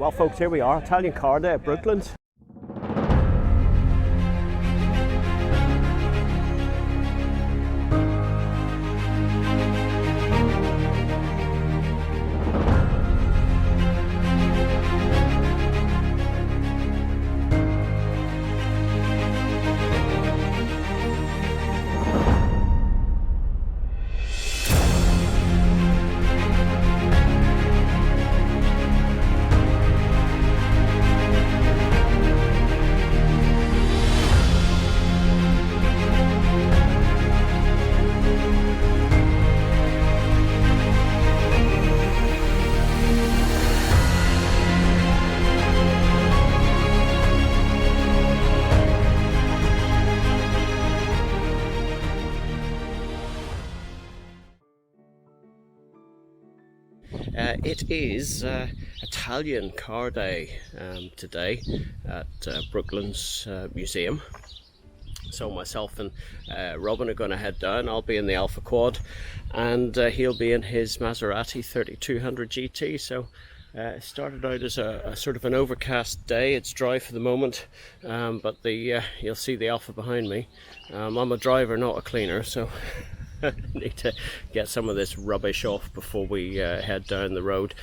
Well folks, here we are, Italian car day at Brooklands. It is Italian car day today at Brooklands Museum. So myself and Robin are going to head down. I'll be in the Alfa Quad and he'll be in his Maserati 3200 GT. So it started out as a sort of an overcast day. It's dry for the moment, but you'll see the Alfa behind me. I'm a driver, not a cleaner, so I need to get some of this rubbish off before we head down the road,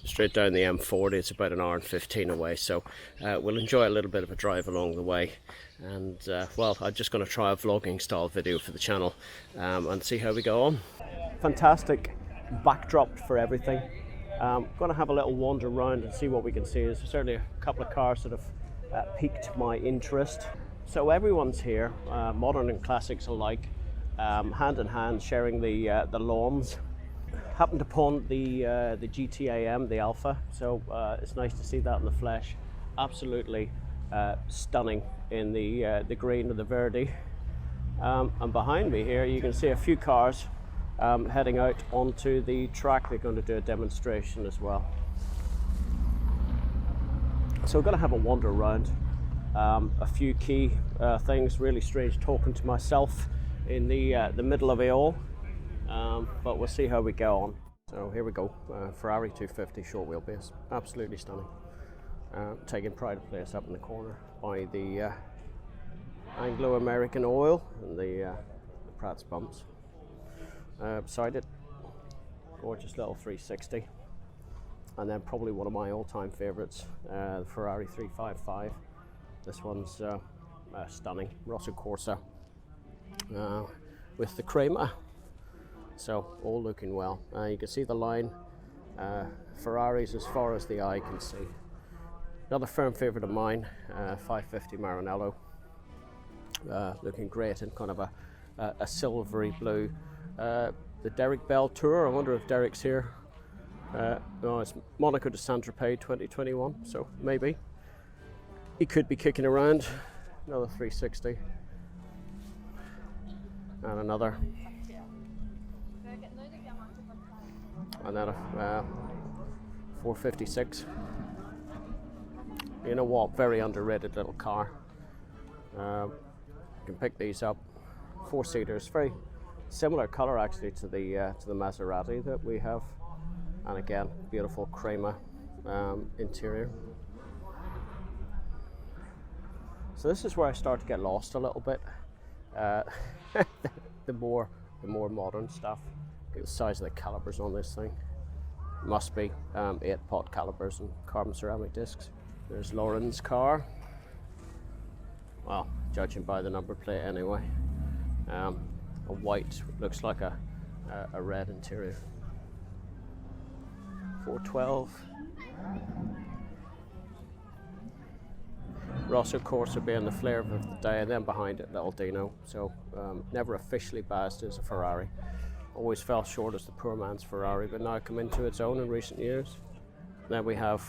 straight down the M40. It's about an hour and 15 away, so we'll enjoy a little bit of a drive along the way. And well, I'm just going to try a vlogging style video for the channel and see how we go on. Fantastic backdrop for everything. Going to have a little wander around and see what we can see. There's certainly a couple of cars that have piqued my interest. So everyone's here, modern and classics alike. Hand in hand, sharing the lawns. Happened upon the GTAm, the Alfa, so it's nice to see that in the flesh. Absolutely stunning in the green of the Verde. And behind me here, you can see a few cars heading out onto the track. They're going to do a demonstration as well. So we're going to have a wander around. A few key things. Really strange talking to myself in the middle of it all, but we'll see how we go on. So here we go, Ferrari 250 short wheelbase, absolutely stunning. Taking pride of place up in the corner by the Anglo-American oil and the Pratt's bumps. Beside it, gorgeous little 360, and then probably one of my all-time favourites, the Ferrari 355. This one's stunning, Rosso Corsa. With the Crema, so all looking well. You can see the line, Ferraris as far as the eye can see. Another firm favourite of mine, 550 Maranello, looking great in kind of a silvery blue. The Derek Bell Tour, I wonder if Derek's here. No, it's Monaco de Saint-Tropez 2021, so maybe he could be kicking around. Another 360. And another, and then a 456. You know what, very underrated little car. You can pick these up, 4-seaters, very similar colour actually to the Maserati that we have, and again, beautiful Crema interior. So this is where I start to get lost a little bit. The more modern stuff. Look at the size of the calipers on this thing. Must be 8-pot calipers and carbon ceramic discs. There's Lauren's car. Well, judging by the number plate anyway. A white, looks like a red interior. 412. Rosso Corsa being the flavour of the day, and then behind it, little Dino. So never officially badged as a Ferrari. Always fell short as the poor man's Ferrari, but now come into its own in recent years. Then we have,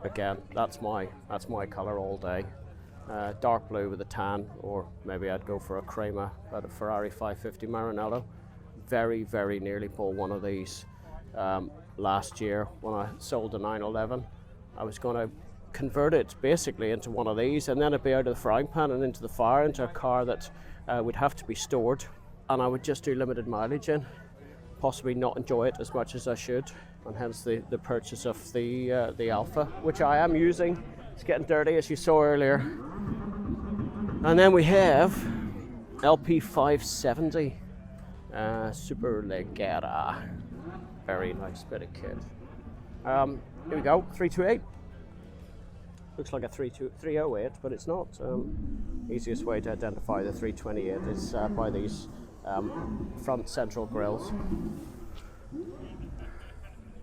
again, that's my colour all day. Dark blue with a tan, or maybe I'd go for a Crema, but a Ferrari 550 Maranello. Very, very nearly bought one of these last year when I sold a 911. I was going to convert it basically into one of these, and then it'd be out of the frying pan and into the fire, into a car that would have to be stored, and I would just do limited mileage in, possibly not enjoy it as much as I should. and hence the purchase of the Alfa, which I am using. It's getting dirty, as you saw earlier. And then we have LP570 Superleggera. Very nice bit of kit. Here we go, 328. Looks like a 308, but it's not. Easiest way to identify the 328 is by these front central grills.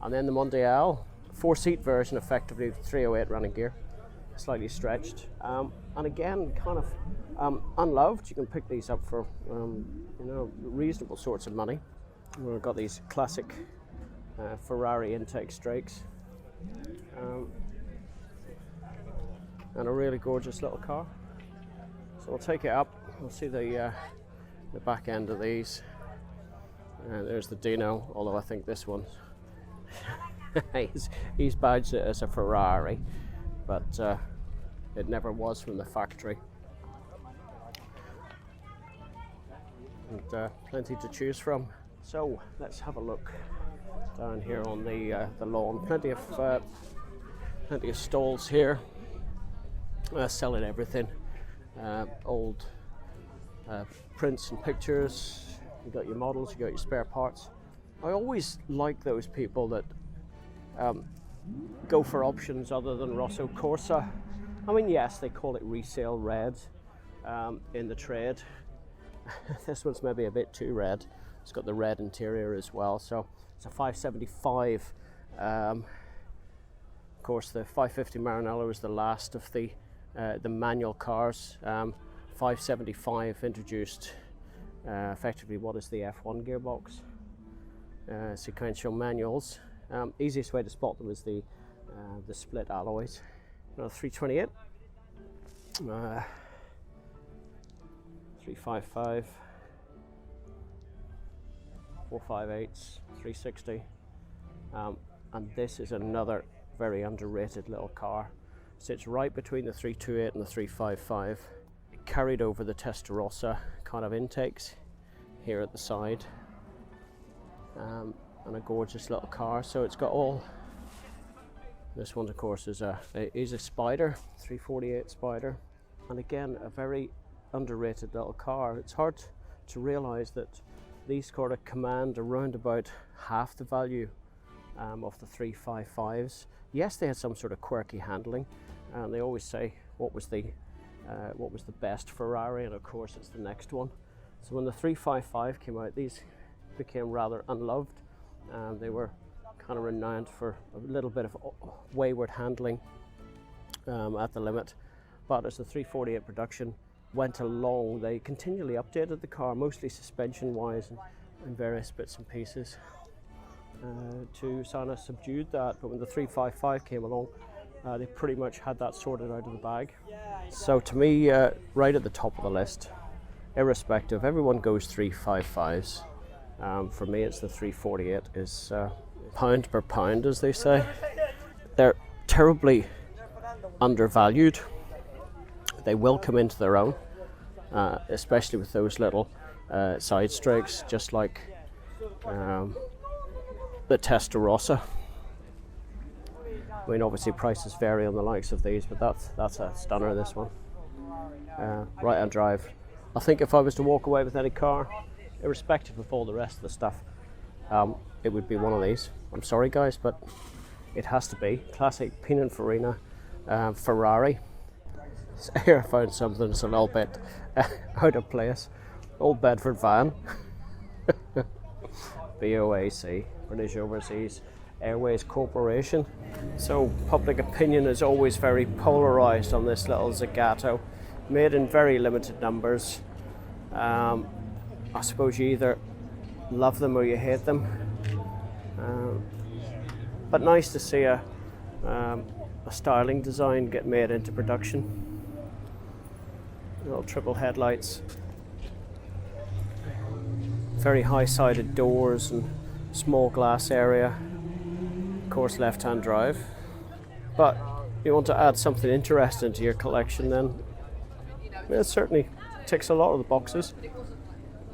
And then the Mondial, 4-seat version, effectively 308 running gear, slightly stretched. And again, kind of unloved. You can pick these up for reasonable sorts of money. We've got these classic Ferrari intake strakes. And a really gorgeous little car. So we'll take it up. We'll see the back end of these. There's the Dino, although I think this one he's badged it as a Ferrari, but it never was from the factory. And plenty to choose from. So let's have a look down here on the lawn. Plenty of stalls here. Selling everything, old prints and pictures. You got your models, you got your spare parts. I always like those people that go for options other than Rosso Corsa. I mean, yes, they call it resale red in the trade. This one's maybe a bit too red. It's got the red interior as well, so it's a 575. Of course, the 550 Maranello is the last of the manual cars. 575 introduced effectively what is the F1 gearbox. Sequential manuals. Easiest way to spot them is the split alloys. 328, 355, 458s, 360, and this is another very underrated little car. Sits right between the 328 and the 355. It carried over the Testarossa kind of intakes here at the side, and a gorgeous little car. So it's got all. This one, of course, is a Spider, 348 Spider, and again a very underrated little car. It's hard to realise that these sort of command around about half the value of the 355s. Yes, they had some sort of quirky handling, and they always say what was the best Ferrari, and of course it's the next one. So when the 355 came out, these became rather unloved, and they were kind of renowned for a little bit of wayward handling at the limit. But as the 348 production went along, they continually updated the car, mostly suspension wise and various bits and pieces, to kind of subdued that. But when the 355 came along, they pretty much had that sorted out of the bag. So to me, right at the top of the list, irrespective, everyone goes 355s. For me, it's the 348 is pound per pound, as they say. They're terribly undervalued. They will come into their own, especially with those little side strakes, just like the Testarossa. I mean, obviously prices vary on the likes of these, but that's a stunner, this one. Right-hand drive. I think if I was to walk away with any car, irrespective of all the rest of the stuff, it would be one of these. I'm sorry guys, but it has to be. Classic Pininfarina Ferrari. So here I found something that's a little bit out of place. Old Bedford van. BOAC, British Overseas Airways Corporation. So public opinion is always very polarised on this little Zagato, made in very limited numbers. I suppose you either love them or you hate them. But nice to see a styling design get made into production. Little triple headlights, very high-sided doors and small glass area. Of course, left-hand drive. But you want to add something interesting to your collection, then it certainly ticks a lot of the boxes.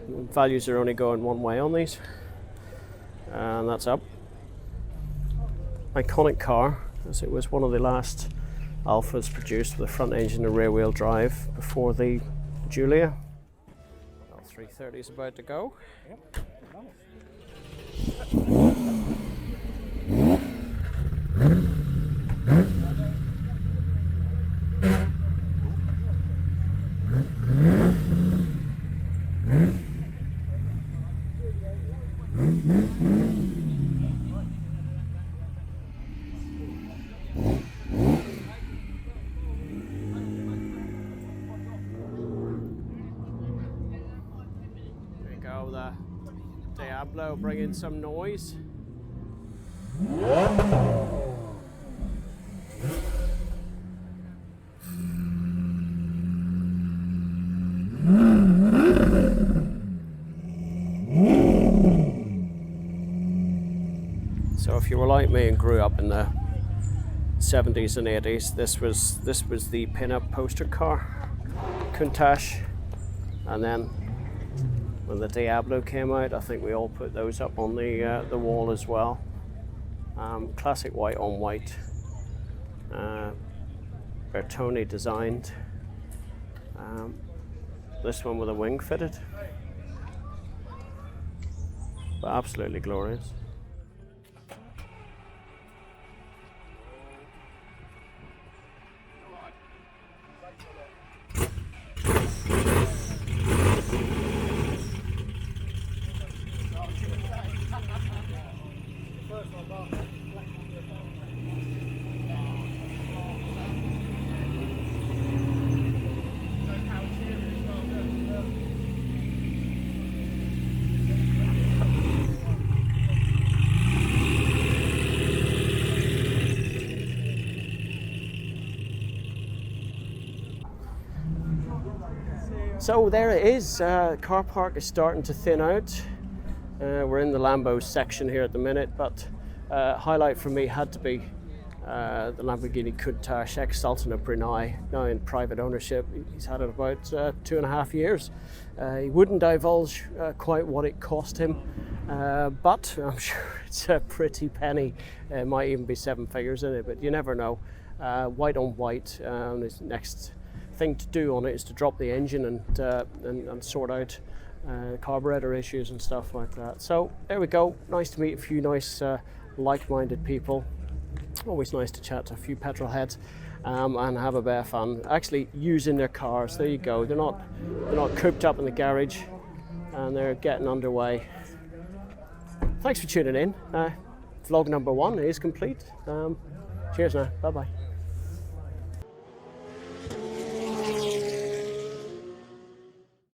Values are only going one way on these, and that's up. iconic car, as it was one of the last Alfas produced with a front engine and rear wheel drive before the Giulia. L330 is about to go. The Diablo bringing some noise. So if you were like me and grew up in the 70s and 80s, this was the pin-up poster car, Countach, and then when the Diablo came out, I think we all put those up on the wall as well. Classic white on white, Bertone designed. This one with a wing fitted, but absolutely glorious. So there it is, car park is starting to thin out. We're in the Lambo section here at the minute, but highlight for me had to be the Lamborghini Countach ex Sultan of Brunei, now in private ownership. He's had it about 2.5 years. He wouldn't divulge quite what it cost him, but I'm sure it's a pretty penny. It might even be 7 figures in it, but you never know. White on white, his next thing to do on it is to drop the engine and sort out carburetor issues and stuff like that. So there we go. Nice to meet a few nice like-minded people. Always nice to chat to a few petrol heads and have a bit of fun actually using their cars. There you go. They're not cooped up in the garage, and they're getting underway. Thanks for tuning in. Vlog number 1 is complete. Cheers now. Bye bye.